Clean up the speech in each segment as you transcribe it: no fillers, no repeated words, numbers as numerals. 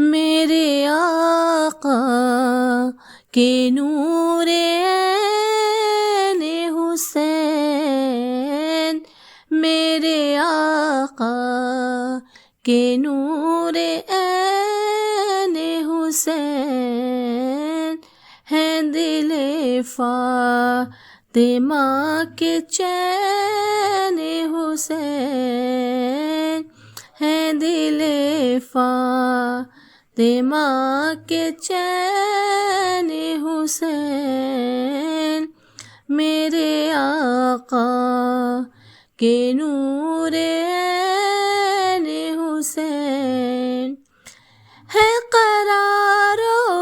میرے آقا کے نور عین حسین، میرے آقا کے نور عین حسین، ہے دل فاطمہ کے چین حسین، ہے دل فاطمہ کے چین حسین، میرے آقا کے نور عین حسین، ہے قرار و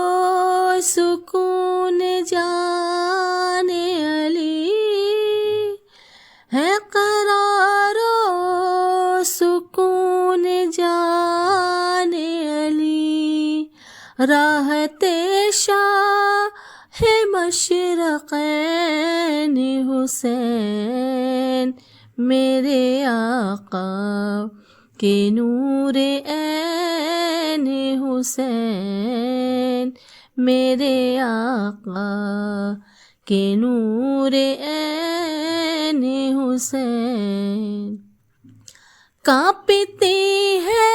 سکون جان علی، ہے قرار و سکون جان علی، راحت شاہ مشرقین حسین، میرے آقا کے نور عین حسین، میرے آقا کے نور عین حسین، کانپتی ہے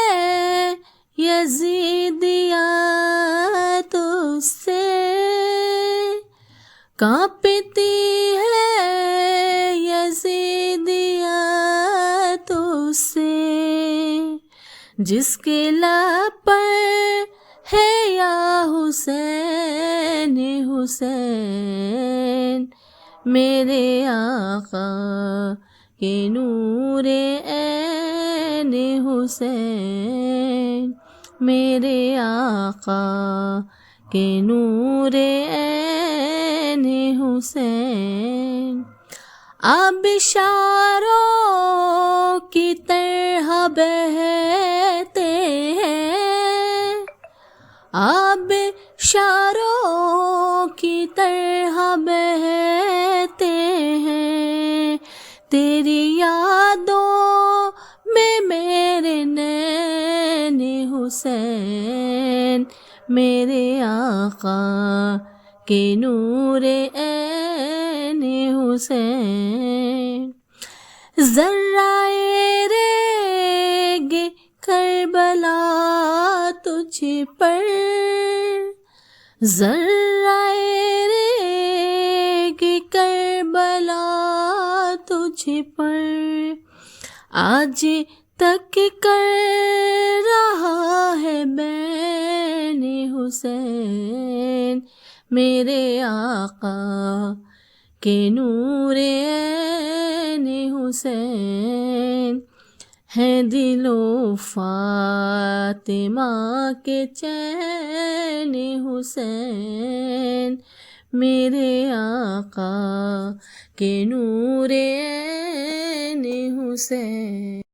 یزیدیت اس سے، کانپتی ہے یزیدیت اس سے، جس کے لب پر ہے یا حسین حسین، میرے آقا کے نور عین حسین، میرے آقا کے نور عین حسین، آبشاروں کی طرح بہتے ہیں، آبشاروں کی طرح بہتے ہیں، تیری یادوں میں میرے نین حسین، میرے آقا کے نور عین حسین، ذرائے ریگ کربلا تجھ پر، ذرائے ریگ کربلا تجھ پر، آج تک کر رہا ہے بین حسین، میرے آقا کے نور عین حسین، ہے دل و فاطمہ کے چین حسین، میرے آقا کے نور عین حسین۔